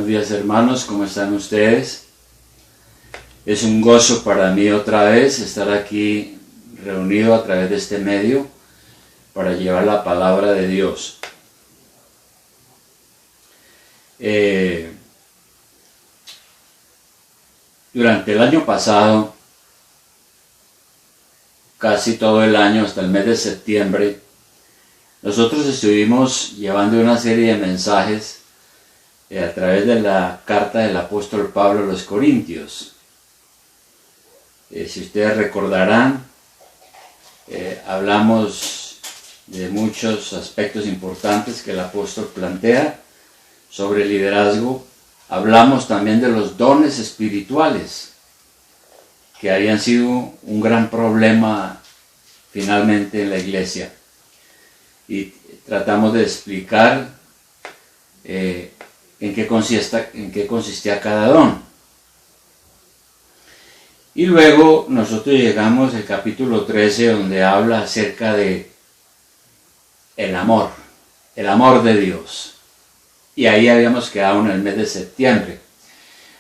Buenos días, hermanos, ¿cómo están ustedes? Es un gozo para mí otra vez estar aquí reunido a través de este medio para llevar la palabra de Dios. Durante el año pasado, casi todo el año, hasta el mes de septiembre, nosotros estuvimos llevando una serie de mensajes a través de la carta del apóstol Pablo a los Corintios. Si ustedes recordarán, hablamos de muchos aspectos importantes que el apóstol plantea sobre el liderazgo. Hablamos también de los dones espirituales, que habían sido un gran problema finalmente en la iglesia. Y tratamos de explicar en qué consistía cada don. Y luego nosotros llegamos al capítulo 13, donde habla acerca de el amor de Dios. Y ahí habíamos quedado en el mes de septiembre.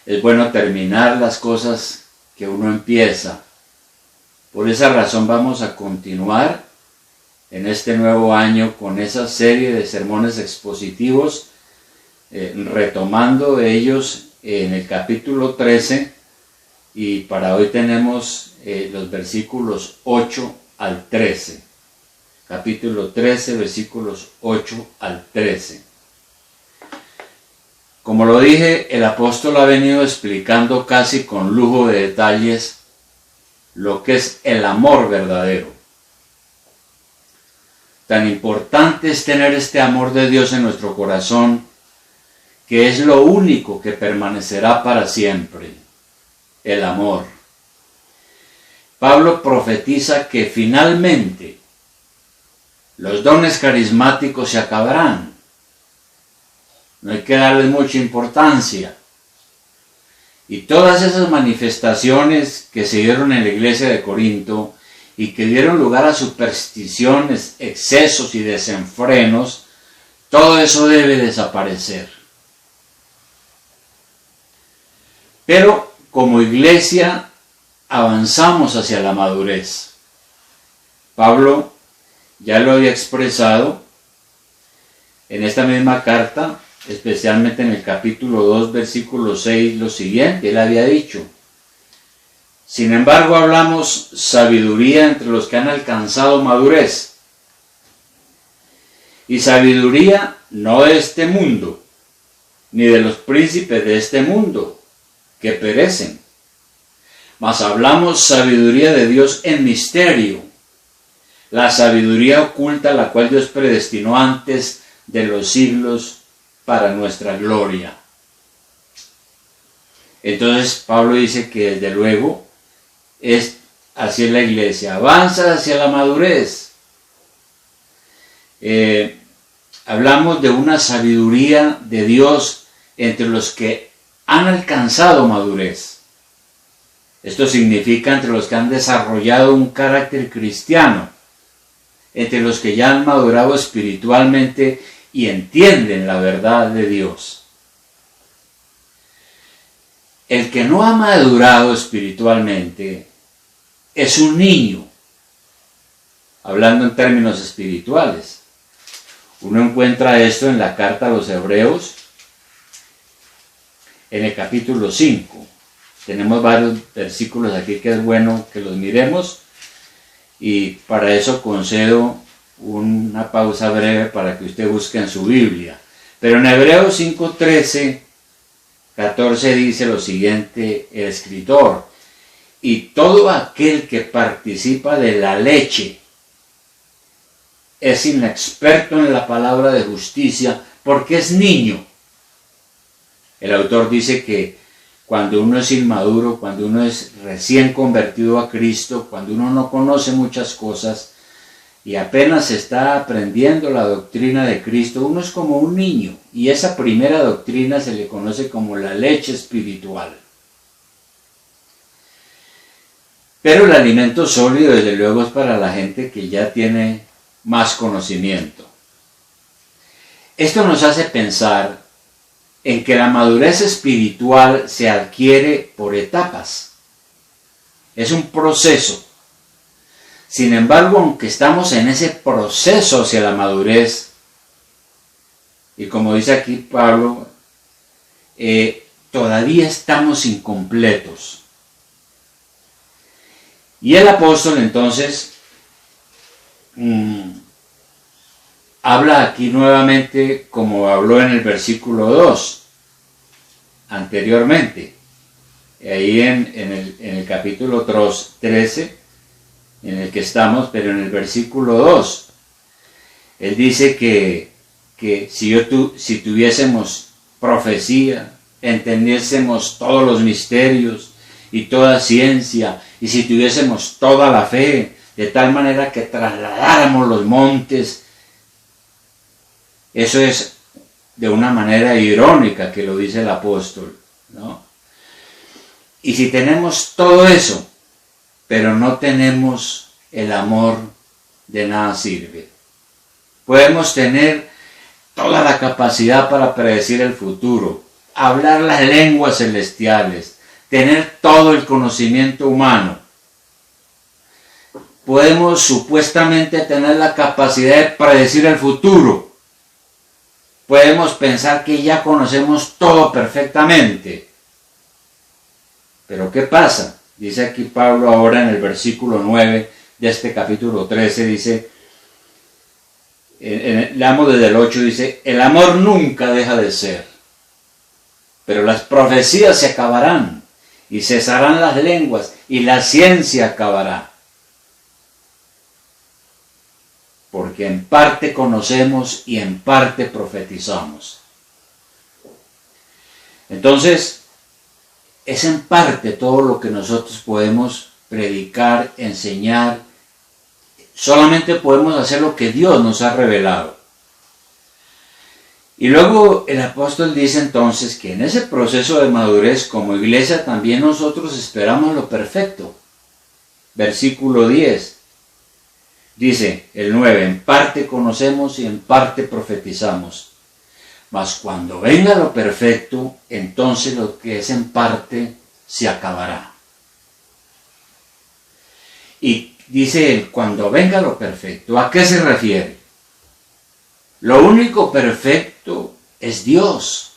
Es bueno terminar las cosas que uno empieza. Por esa razón vamos a continuar en este nuevo año con esa serie de sermones expositivos, retomando ellos en el capítulo 13, y para hoy tenemos los versículos 8 al 13. Capítulo 13, versículos 8 al 13. Como lo dije, el apóstol ha venido explicando casi con lujo de detalles lo que es el amor verdadero. Tan importante es tener este amor de Dios en nuestro corazón, que es lo único que permanecerá para siempre, el amor. Pablo profetiza que finalmente los dones carismáticos se acabarán. No hay que darles mucha importancia. Y todas esas manifestaciones que se dieron en la iglesia de Corinto y que dieron lugar a supersticiones, excesos y desenfrenos, todo eso debe desaparecer. Pero como iglesia avanzamos hacia la madurez. Pablo ya lo había expresado en esta misma carta, especialmente en el capítulo 2, versículo 6, lo siguiente. Él había dicho: sin embargo, hablamos sabiduría entre los que han alcanzado madurez. Y sabiduría no de este mundo, ni de los príncipes de este mundo, que perecen. Mas hablamos sabiduría de Dios en misterio, la sabiduría oculta, la cual Dios predestinó antes de los siglos para nuestra gloria. Entonces Pablo dice que desde luego es así en la iglesia, avanza hacia la madurez. Hablamos de una sabiduría de Dios entre los que han alcanzado madurez. Esto significa entre los que han desarrollado un carácter cristiano, entre los que ya han madurado espiritualmente y entienden la verdad de Dios. El que no ha madurado espiritualmente es un niño, hablando en términos espirituales. Uno encuentra esto en la carta a los Hebreos, en el capítulo 5. Tenemos varios versículos aquí que es bueno que los miremos, y para eso concedo una pausa breve para que usted busque en su Biblia. Pero en Hebreos 5, 13, 14 dice lo siguiente el escritor: y todo aquel que participa de la leche es inexperto en la palabra de justicia, porque es niño. El autor dice que cuando uno es inmaduro, cuando uno es recién convertido a Cristo, cuando uno no conoce muchas cosas y apenas está aprendiendo la doctrina de Cristo, uno es como un niño, y esa primera doctrina se le conoce como la leche espiritual. Pero el alimento sólido, desde luego, es para la gente que ya tiene más conocimiento. Esto nos hace pensar en que la madurez espiritual se adquiere por etapas. Es un proceso. Sin embargo, aunque estamos en ese proceso hacia la madurez, y como dice aquí Pablo, todavía estamos incompletos. Y el apóstol entonces habla aquí nuevamente como habló en el versículo 2 anteriormente. Ahí en el capítulo 13 en el que estamos, pero en el versículo 2, él dice que si tuviésemos profecía, entendiésemos todos los misterios y toda ciencia, y si tuviésemos toda la fe, de tal manera que trasladáramos los montes. Eso es de una manera irónica que lo dice el apóstol, ¿no? Y si tenemos todo eso, pero no tenemos el amor, de nada sirve. Podemos tener toda la capacidad para predecir el futuro, hablar las lenguas celestiales, tener todo el conocimiento humano. Podemos supuestamente tener la capacidad de predecir el futuro. Podemos pensar que ya conocemos todo perfectamente. Pero ¿qué pasa? Dice aquí Pablo ahora en el versículo 9 de este capítulo 13, dice, leamos desde el 8, dice, el amor nunca deja de ser, pero las profecías se acabarán, y cesarán las lenguas, y la ciencia acabará. Porque en parte conocemos y en parte profetizamos. Entonces, es en parte todo lo que nosotros podemos predicar, enseñar. Solamente podemos hacer lo que Dios nos ha revelado. Y luego el apóstol dice entonces que en ese proceso de madurez como iglesia también nosotros esperamos lo perfecto. Versículo 10. Dice el 9, en parte conocemos y en parte profetizamos. Mas cuando venga lo perfecto, entonces lo que es en parte se acabará. Y dice él, cuando venga lo perfecto, ¿a qué se refiere? Lo único perfecto es Dios.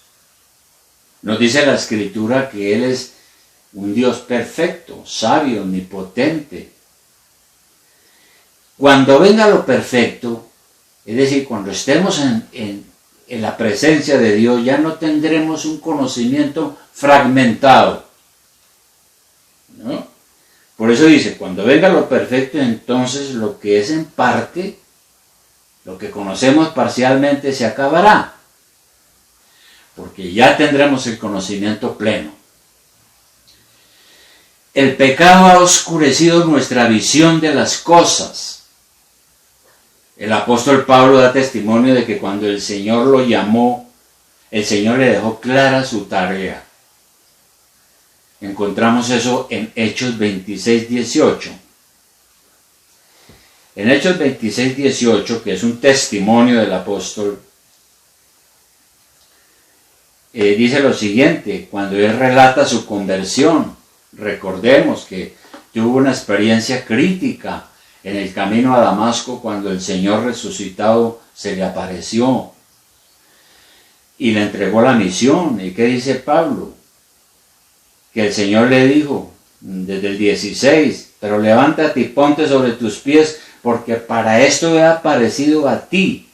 Nos dice la Escritura que Él es un Dios perfecto, sabio, omnipotente. Cuando venga lo perfecto, es decir, cuando estemos en la presencia de Dios, ya no tendremos un conocimiento fragmentado, ¿no? Por eso dice, cuando venga lo perfecto, entonces lo que es en parte, lo que conocemos parcialmente se acabará, porque ya tendremos el conocimiento pleno. El pecado ha oscurecido nuestra visión de las cosas. El apóstol Pablo da testimonio de que cuando el Señor lo llamó, el Señor le dejó clara su tarea. Encontramos eso en Hechos 26, 18. En Hechos 26, 18, que es un testimonio del apóstol, dice lo siguiente, cuando él relata su conversión, recordemos que tuvo una experiencia crítica en el camino a Damasco cuando el Señor resucitado se le apareció y le entregó la misión. ¿Y qué dice Pablo? Que el Señor le dijo desde el 16, pero levántate y ponte sobre tus pies, porque para esto he aparecido a ti,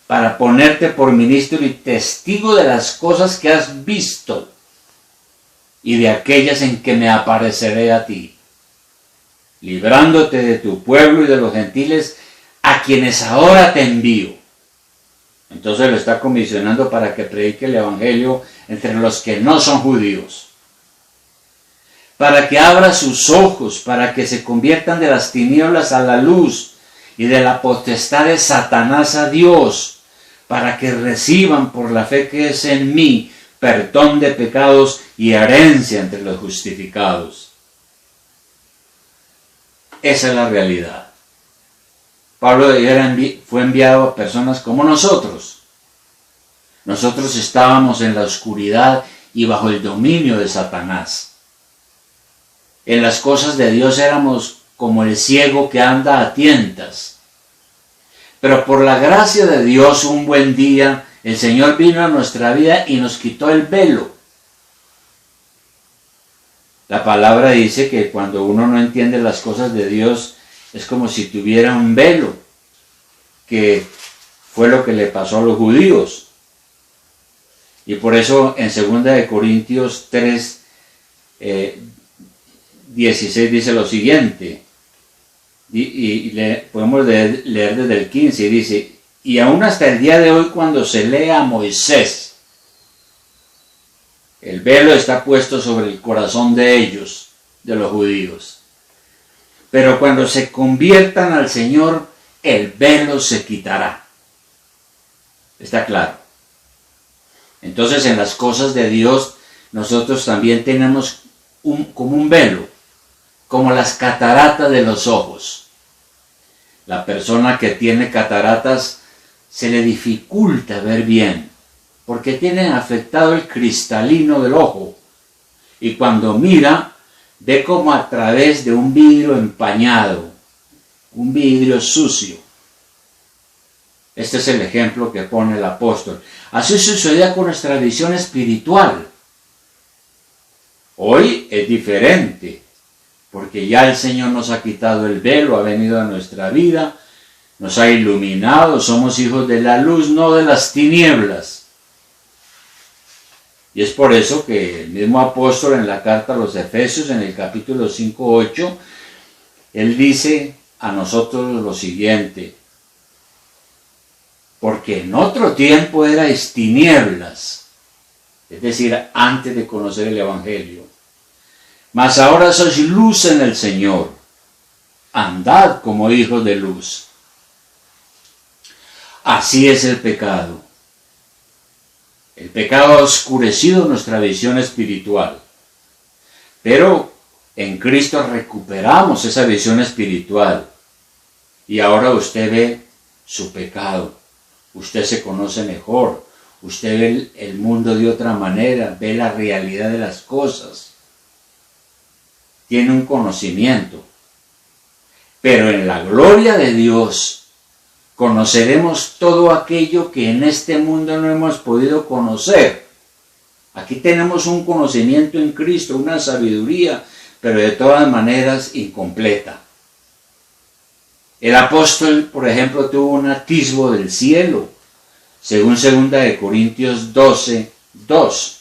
para ponerte por ministro y testigo de las cosas que has visto y de aquellas en que me apareceré a ti, librándote de tu pueblo y de los gentiles a quienes ahora te envío. Entonces lo está comisionando para que predique el evangelio entre los que no son judíos, para que abra sus ojos, para que se conviertan de las tinieblas a la luz y de la potestad de Satanás a Dios, para que reciban por la fe que es en mí perdón de pecados y herencia entre los justificados. Esa es la realidad. Pablo fue enviado a personas como nosotros, Nosotros estábamos en la oscuridad y bajo el dominio de Satanás. En las cosas de Dios éramos como el ciego que anda a tientas. Pero por la gracia de Dios, un buen día, el Señor vino a nuestra vida y nos quitó el velo. La palabra dice que cuando uno no entiende las cosas de Dios, es como si tuviera un velo, que fue lo que le pasó a los judíos. Y por eso en 2 Corintios 3, 16 dice lo siguiente, podemos leer desde el 15, y dice, y aún hasta el día de hoy cuando se lee a Moisés, el velo está puesto sobre el corazón de ellos, de los judíos. Pero cuando se conviertan al Señor, el velo se quitará. ¿Está claro? Entonces en las cosas de Dios, nosotros también tenemos como un velo, como las cataratas de los ojos. La persona que tiene cataratas se le dificulta ver bien, porque tiene afectado el cristalino del ojo. Y cuando mira, ve como a través de un vidrio empañado, un vidrio sucio. Este es el ejemplo que pone el apóstol. Así sucedía con nuestra visión espiritual. Hoy es diferente, porque ya el Señor nos ha quitado el velo, ha venido a nuestra vida, nos ha iluminado, somos hijos de la luz, no de las tinieblas. Y es por eso que el mismo apóstol en la carta a los Efesios, en el capítulo 5:8, él dice a nosotros lo siguiente: porque en otro tiempo erais tinieblas, es decir, antes de conocer el Evangelio, mas ahora sois luz en el Señor, andad como hijos de luz. Así es el pecado. El pecado ha oscurecido nuestra visión espiritual, pero en Cristo recuperamos esa visión espiritual y ahora usted ve su pecado, usted se conoce mejor, usted ve el mundo de otra manera, ve la realidad de las cosas, tiene un conocimiento, pero en la gloria de Dios conoceremos todo aquello que en este mundo no hemos podido conocer. Aquí tenemos un conocimiento en Cristo, una sabiduría, pero de todas maneras incompleta. El apóstol, por ejemplo, tuvo un atisbo del cielo, según 2 Corintios 12:2.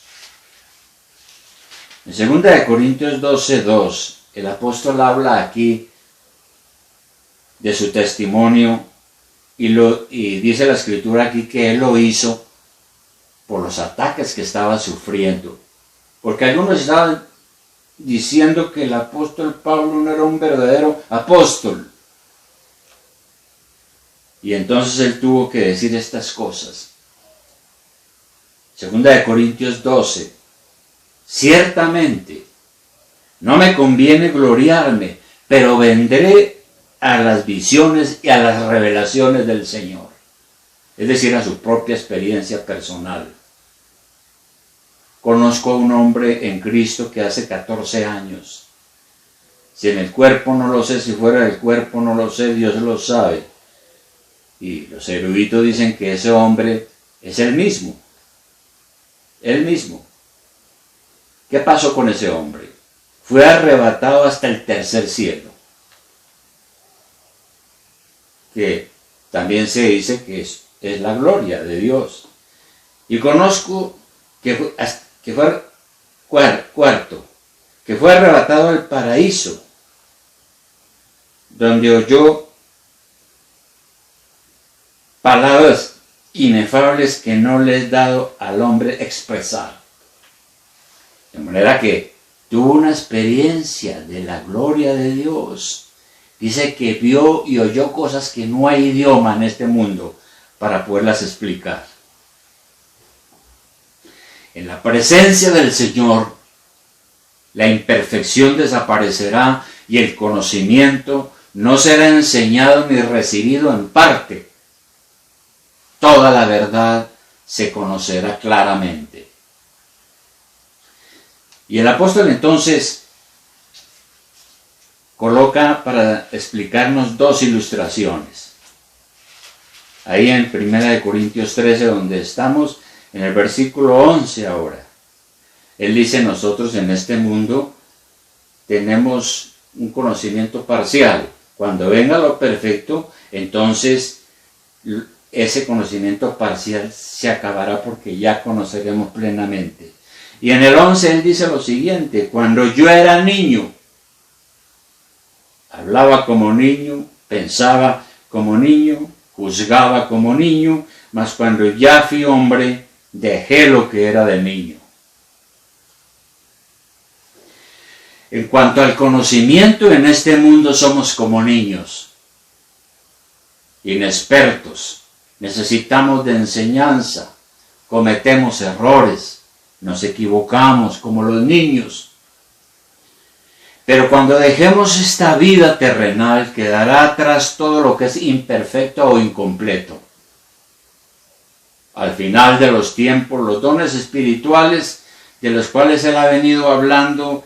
En 2 Corintios 12:2, el apóstol habla aquí de su testimonio y dice la escritura aquí que él lo hizo por los ataques que estaba sufriendo. Porque algunos estaban diciendo que el apóstol Pablo no era un verdadero apóstol. Y entonces él tuvo que decir estas cosas. 2 Corintios 12. Ciertamente, no me conviene gloriarme, pero vendré a las visiones y a las revelaciones del Señor. Es decir, a su propia experiencia personal. Conozco a un hombre en Cristo que hace 14 años. Si en el cuerpo no lo sé, si fuera del cuerpo no lo sé, Dios lo sabe. Y los eruditos dicen que ese hombre es el mismo. El mismo. ¿Qué pasó con ese hombre? Fue arrebatado hasta el tercer cielo. Que también se dice que es la gloria de Dios. Y conozco que fue cuarto, que fue arrebatado al paraíso, donde oyó palabras inefables que no le es dado al hombre expresar. De manera que tuvo una experiencia de la gloria de Dios. Dice que vio y oyó cosas que no hay idioma en este mundo para poderlas explicar. En la presencia del Señor, la imperfección desaparecerá y el conocimiento no será enseñado ni recibido en parte. Toda la verdad se conocerá claramente. Y el apóstol entonces coloca para explicarnos dos ilustraciones. Ahí en 1 Corintios 13, donde estamos, en el versículo 11 ahora. Él dice, nosotros en este mundo tenemos un conocimiento parcial. Cuando venga lo perfecto, entonces ese conocimiento parcial se acabará porque ya conoceremos plenamente. Y en el 11 él dice lo siguiente, cuando yo era niño, hablaba como niño, pensaba como niño, juzgaba como niño, mas cuando ya fui hombre, dejé lo que era de niño. En cuanto al conocimiento, en este mundo somos como niños, inexpertos, necesitamos de enseñanza, cometemos errores, nos equivocamos como los niños. Pero cuando dejemos esta vida terrenal, quedará atrás todo lo que es imperfecto o incompleto. Al final de los tiempos, los dones espirituales de los cuales él ha venido hablando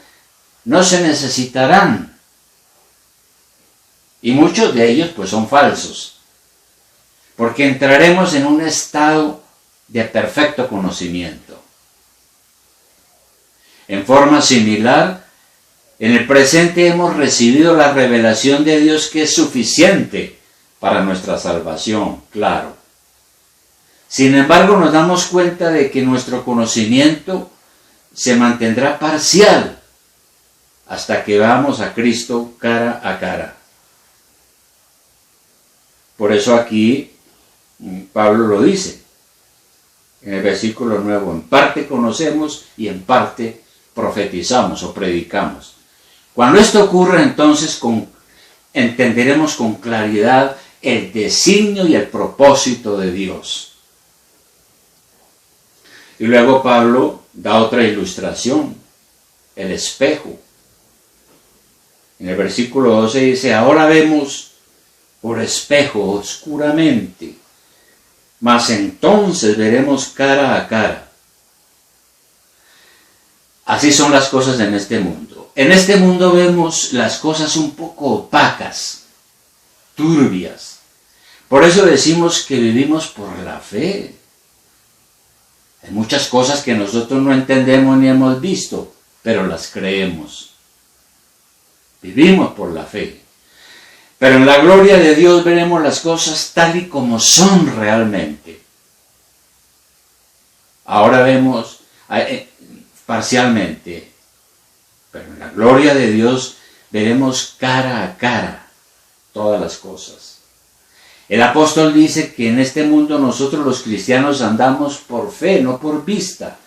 no se necesitarán. Y muchos de ellos pues son falsos. Porque entraremos en un estado de perfecto conocimiento. En forma similar, en el presente hemos recibido la revelación de Dios que es suficiente para nuestra salvación, claro. Sin embargo, nos damos cuenta de que nuestro conocimiento se mantendrá parcial hasta que veamos a Cristo cara a cara. Por eso aquí Pablo lo dice en el versículo 9, en parte conocemos y en parte profetizamos o predicamos. Cuando esto ocurra, entonces entenderemos con claridad el designio y el propósito de Dios. Y luego Pablo da otra ilustración, el espejo. En el versículo 12 dice, ahora vemos por espejo oscuramente, mas entonces veremos cara a cara. Así son las cosas en este mundo. En este mundo vemos las cosas un poco opacas, turbias. Por eso decimos que vivimos por la fe. Hay muchas cosas que nosotros no entendemos ni hemos visto, pero las creemos. Vivimos por la fe. Pero en la gloria de Dios veremos las cosas tal y como son realmente. Ahora vemos parcialmente, pero en la gloria de Dios veremos cara a cara todas las cosas. El apóstol dice que en este mundo nosotros los cristianos andamos por fe, no por vista.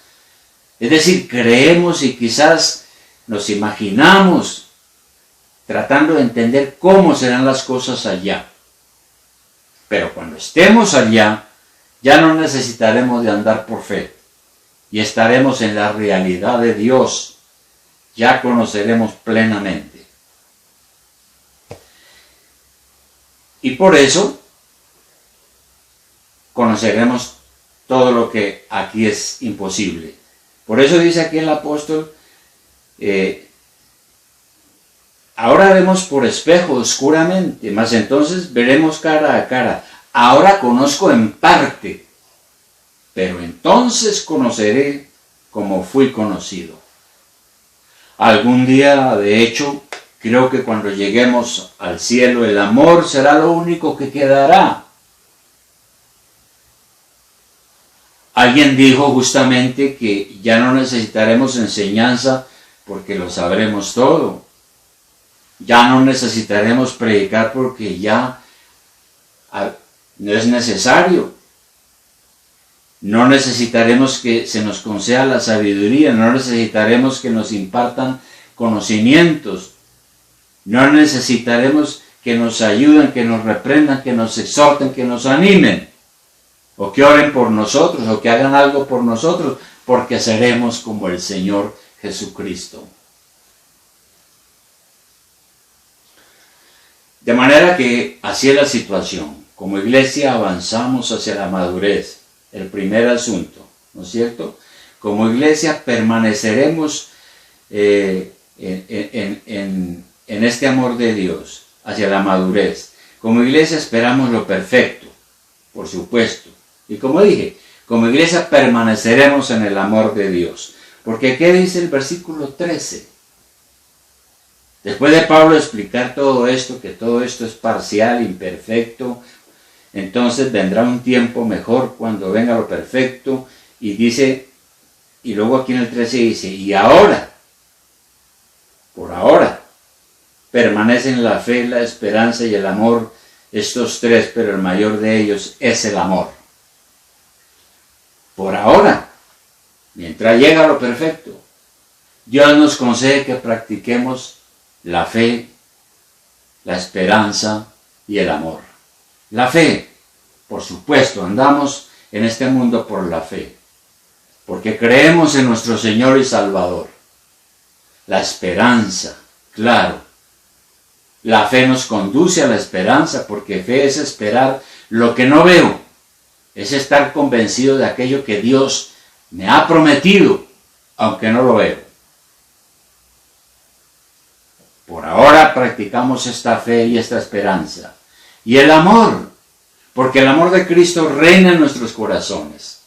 Es decir, creemos y quizás nos imaginamos tratando de entender cómo serán las cosas allá. Pero cuando estemos allá, ya no necesitaremos de andar por fe y estaremos en la realidad de Dios. Ya conoceremos plenamente. Y por eso conoceremos todo lo que aquí es imposible. Por eso dice aquí el apóstol, ahora vemos por espejo oscuramente, mas entonces veremos cara a cara. Ahora conozco en parte, pero entonces conoceré como fui conocido. Algún día, de hecho, creo que cuando lleguemos al cielo, el amor será lo único que quedará. Alguien dijo justamente que ya no necesitaremos enseñanza porque lo sabremos todo. Ya no necesitaremos predicar porque ya no es necesario. No necesitaremos que se nos conceda la sabiduría, no necesitaremos que nos impartan conocimientos. No necesitaremos que nos ayuden, que nos reprendan, que nos exhorten, que nos animen. O que oren por nosotros, o que hagan algo por nosotros, porque seremos como el Señor Jesucristo. De manera que así es la situación. Como iglesia avanzamos hacia la madurez. el primer asunto, ¿no es cierto? Como iglesia permaneceremos en este amor de Dios hacia la madurez. Como iglesia esperamos lo perfecto, por supuesto. Y como dije, como iglesia permaneceremos en el amor de Dios. Porque ¿qué dice el versículo 13? Después de Pablo explicar todo esto, que todo esto es parcial, imperfecto, entonces vendrá un tiempo mejor cuando venga lo perfecto, y dice, y luego aquí en el 13 dice, y ahora, por ahora, permanecen la fe, la esperanza y el amor, estos tres, pero el mayor de ellos es el amor. Por ahora, mientras llega lo perfecto, Dios nos concede que practiquemos la fe, la esperanza y el amor. La fe, por supuesto, andamos en este mundo por la fe, porque creemos en nuestro Señor y Salvador. La esperanza, claro. La fe nos conduce a la esperanza, porque fe es esperar lo que no veo, es estar convencido de aquello que Dios me ha prometido, aunque no lo veo. Por ahora practicamos esta fe y esta esperanza. Y el amor, porque el amor de Cristo reina en nuestros corazones.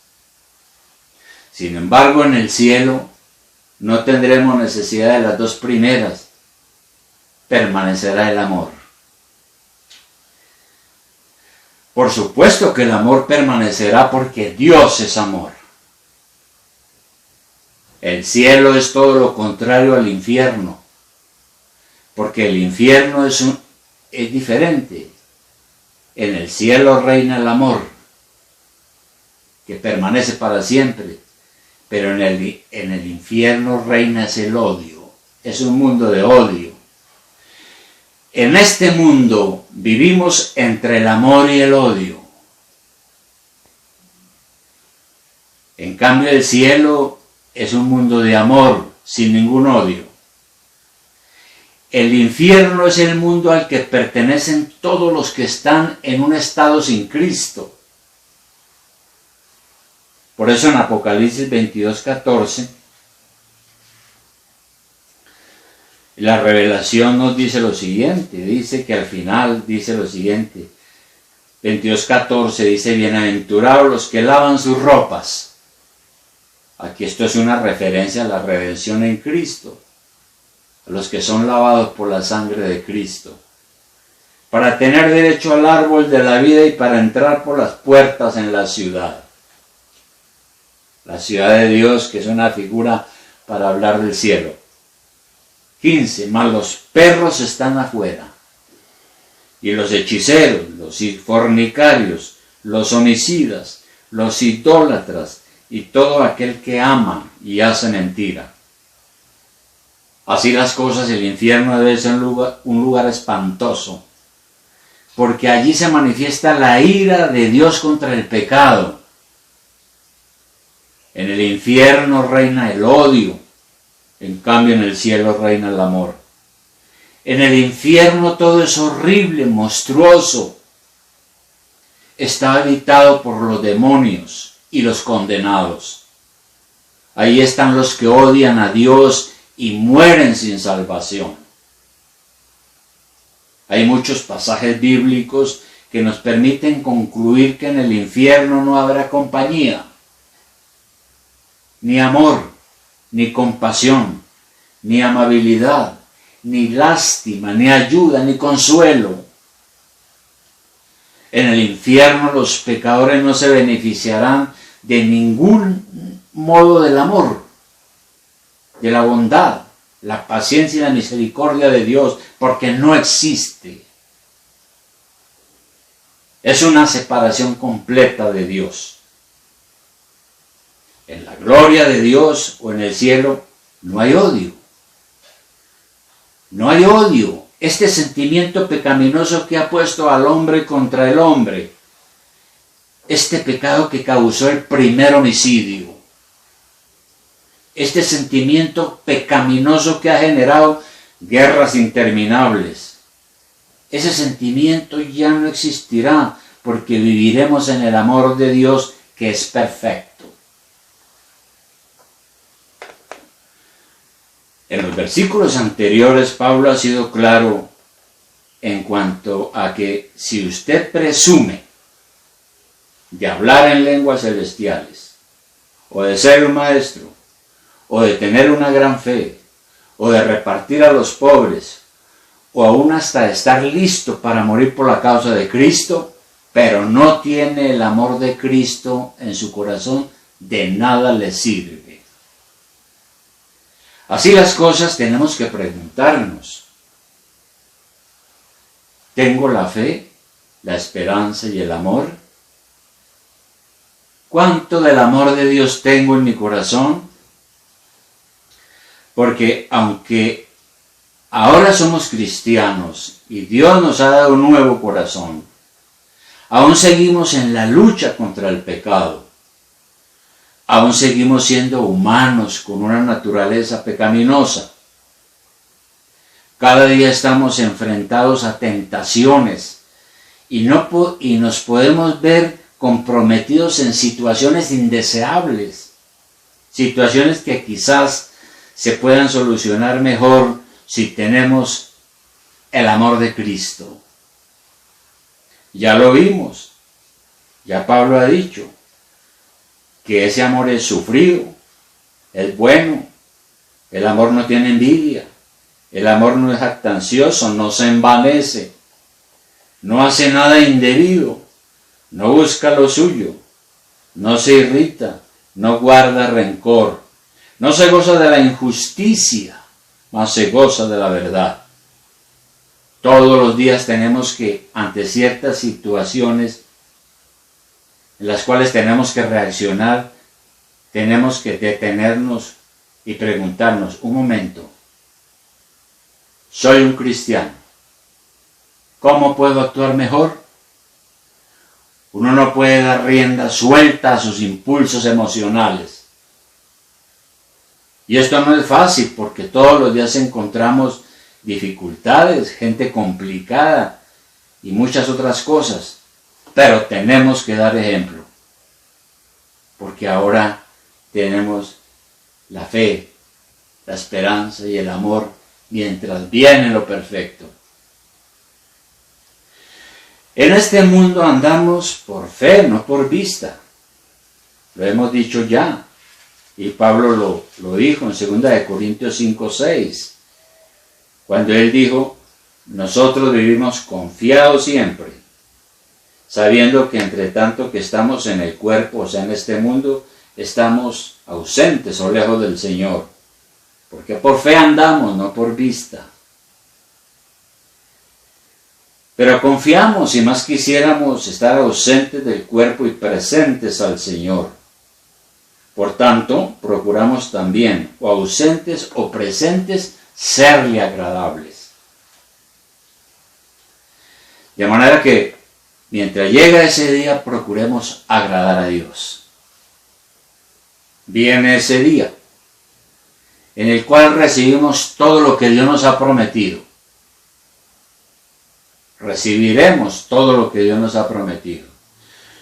Sin embargo, en el cielo no tendremos necesidad de las dos primeras. Permanecerá el amor. Por supuesto que el amor permanecerá porque Dios es amor. El cielo es todo lo contrario al infierno, porque el infierno es diferente. En el cielo reina el amor, que permanece para siempre, pero en el infierno reina el odio. Es un mundo de odio. En este mundo vivimos entre el amor y el odio. En cambio, el cielo es un mundo de amor, sin ningún odio. El infierno es el mundo al que pertenecen todos los que están en un estado sin Cristo. Por eso en Apocalipsis 22:14, la revelación nos dice lo siguiente, dice que al final dice lo siguiente, 22:14 dice, bienaventurados los que lavan sus ropas. Aquí esto es una referencia a la redención en Cristo, a los que son lavados por la sangre de Cristo, para tener derecho al árbol de la vida y para entrar por las puertas en la ciudad. La ciudad de Dios, que es una figura para hablar del cielo. 15, mas los perros están afuera, y los hechiceros, los fornicarios, los homicidas, los idólatras, y todo aquel que ama y hace mentira. Así las cosas, el infierno debe ser un lugar espantoso, porque allí se manifiesta la ira de Dios contra el pecado. En el infierno reina el odio, en cambio en el cielo reina el amor. En el infierno todo es horrible, monstruoso. Está habitado por los demonios y los condenados. Ahí están los que odian a Dios y mueren sin salvación. Hay muchos pasajes bíblicos que nos permiten concluir que en el infierno no habrá compañía, ni amor, ni compasión, ni amabilidad, ni lástima, ni ayuda, ni consuelo. En el infierno los pecadores no se beneficiarán de ningún modo del amor, de la bondad, la paciencia y la misericordia de Dios, porque no existe. Es una separación completa de Dios. En la gloria de Dios o en el cielo no hay odio. No hay odio. Este sentimiento pecaminoso que ha puesto al hombre contra el hombre. Este pecado que causó el primer homicidio. Este sentimiento pecaminoso que ha generado guerras interminables. Ese sentimiento ya no existirá porque viviremos en el amor de Dios, que es perfecto. En los versículos anteriores, Pablo ha sido claro en cuanto a que si usted presume de hablar en lenguas celestiales, o de ser un maestro, o de tener una gran fe, o de repartir a los pobres, o aún hasta de estar listo para morir por la causa de Cristo, pero no tiene el amor de Cristo en su corazón, de nada le sirve. Así las cosas, tenemos que preguntarnos: ¿tengo la fe, la esperanza y el amor? ¿Cuánto del amor de Dios tengo en mi corazón? Porque aunque ahora somos cristianos y Dios nos ha dado un nuevo corazón, aún seguimos en la lucha contra el pecado. Aún seguimos siendo humanos con una naturaleza pecaminosa. Cada día estamos enfrentados a tentaciones y nos podemos ver comprometidos en situaciones indeseables, situaciones que quizás se puedan solucionar mejor si tenemos el amor de Cristo. Ya lo vimos, ya Pablo ha dicho que ese amor es sufrido, es bueno, el amor no tiene envidia, el amor no es jactancioso, no se envanece, no hace nada indebido, no busca lo suyo, no se irrita, no guarda rencor, no se goza de la injusticia, mas se goza de la verdad. Todos los días tenemos que, ante ciertas situaciones en las cuales tenemos que reaccionar, tenemos que detenernos y preguntarnos: un momento, soy un cristiano, ¿cómo puedo actuar mejor? Uno no puede dar rienda suelta a sus impulsos emocionales. Y esto no es fácil, porque todos los días encontramos dificultades, gente complicada y muchas otras cosas. Pero tenemos que dar ejemplo, porque ahora tenemos la fe, la esperanza y el amor mientras viene lo perfecto. En este mundo andamos por fe, no por vista. Lo hemos dicho ya, y Pablo lo dijo en 2 Corintios 5:6, cuando él dijo: nosotros vivimos confiados siempre, sabiendo que entre tanto que estamos en el cuerpo, o sea, en este mundo, estamos ausentes o lejos del Señor, porque por fe andamos, no por vista. Pero confiamos, y más quisiéramos estar ausentes del cuerpo y presentes al Señor. Por tanto, procuramos también, o ausentes o presentes, serle agradables. De manera que, mientras llega ese día, procuremos agradar a Dios. Viene ese día en el cual recibimos todo lo que Dios nos ha prometido. Recibiremos todo lo que Dios nos ha prometido,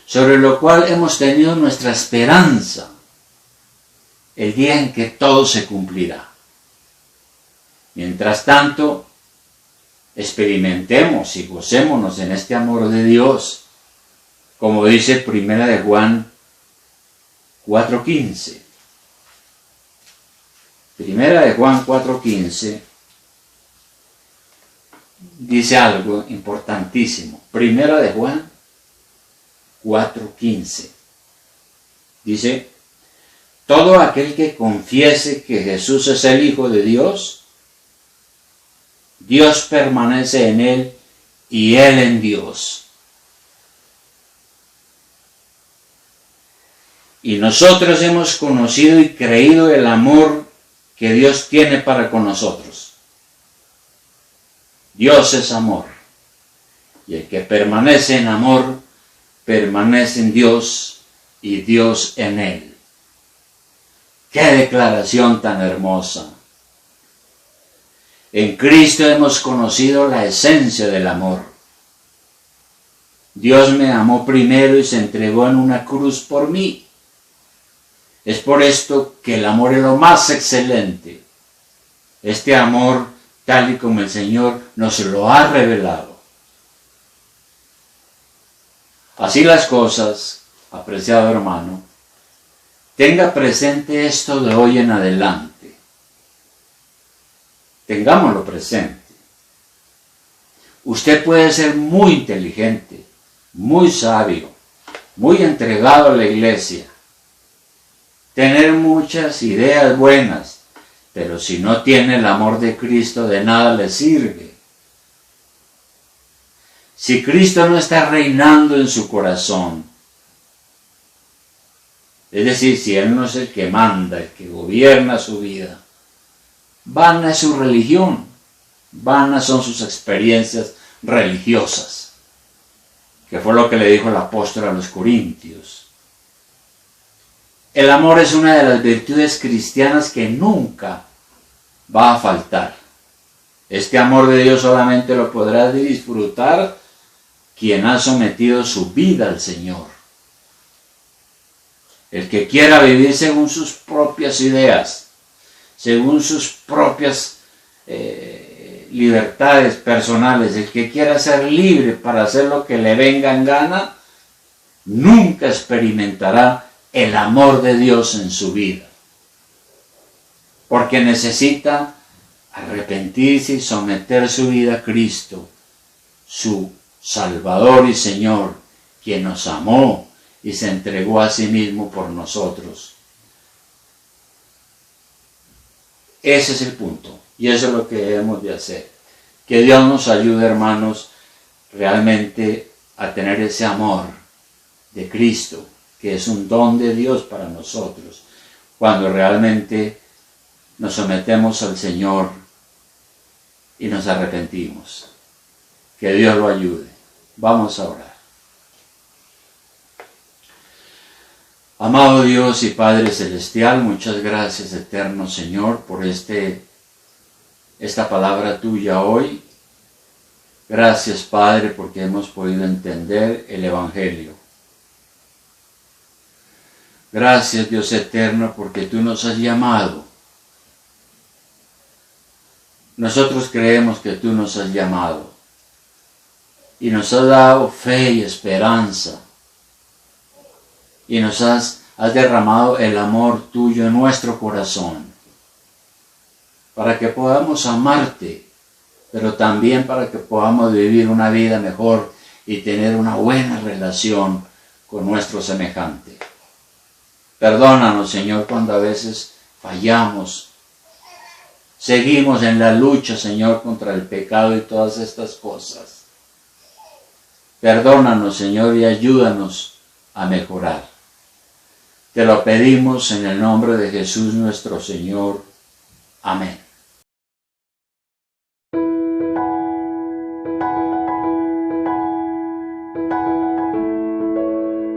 sobre lo cual hemos tenido nuestra esperanza, el día en que todo se cumplirá. Mientras tanto, experimentemos y gocémonos en este amor de Dios, como dice 1 Juan 4:15. 1 Juan 4:15 dice algo importantísimo. 1 Juan 4:15 dice: todo aquel que confiese que Jesús es el Hijo de Dios, Dios permanece en él y él en Dios. Y nosotros hemos conocido y creído el amor que Dios tiene para con nosotros. Dios es amor, y el que permanece en amor, permanece en Dios y Dios en él. ¡Qué declaración tan hermosa! En Cristo hemos conocido la esencia del amor. Dios me amó primero y se entregó en una cruz por mí. Es por esto que el amor es lo más excelente. Este amor, tal y como el Señor nos lo ha revelado. Así las cosas, apreciado hermano, tenga presente esto de hoy en adelante. Tengámoslo presente. Usted puede ser muy inteligente, muy sabio, muy entregado a la iglesia, tener muchas ideas buenas, pero si no tiene el amor de Cristo, de nada le sirve. Si Cristo no está reinando en su corazón, es decir, si Él no es el que manda, el que gobierna su vida, vana es su religión, vanas son sus experiencias religiosas, que fue lo que le dijo el apóstol a los Corintios. El amor es una de las virtudes cristianas que nunca va a faltar. Este amor de Dios solamente lo podrá disfrutar quien ha sometido su vida al Señor. El que quiera vivir según sus propias ideas, según sus propias libertades personales, el que quiera ser libre para hacer lo que le venga en gana, nunca experimentará el amor de Dios en su vida. Porque necesita arrepentirse y someter su vida a Cristo, su Salvador y Señor, quien nos amó y se entregó a sí mismo por nosotros. Ese es el punto, y eso es lo que debemos de hacer. Que Dios nos ayude, hermanos, realmente a tener ese amor de Cristo, que es un don de Dios para nosotros, cuando realmente nos sometemos al Señor y nos arrepentimos. Que Dios lo ayude. Vamos a orar. Amado Dios y Padre Celestial, muchas gracias, eterno Señor, por esta palabra tuya hoy. Gracias, Padre, porque hemos podido entender el Evangelio. Gracias, Dios eterno, porque tú nos has llamado. Nosotros creemos que tú nos has llamado y nos has dado fe y esperanza y nos has derramado el amor tuyo en nuestro corazón para que podamos amarte, pero también para que podamos vivir una vida mejor y tener una buena relación con nuestro semejante. Perdónanos, Señor, cuando a veces fallamos. Seguimos en la lucha, Señor, contra el pecado y todas estas cosas. Perdónanos, Señor, y ayúdanos a mejorar. Te lo pedimos en el nombre de Jesús nuestro Señor. Amén.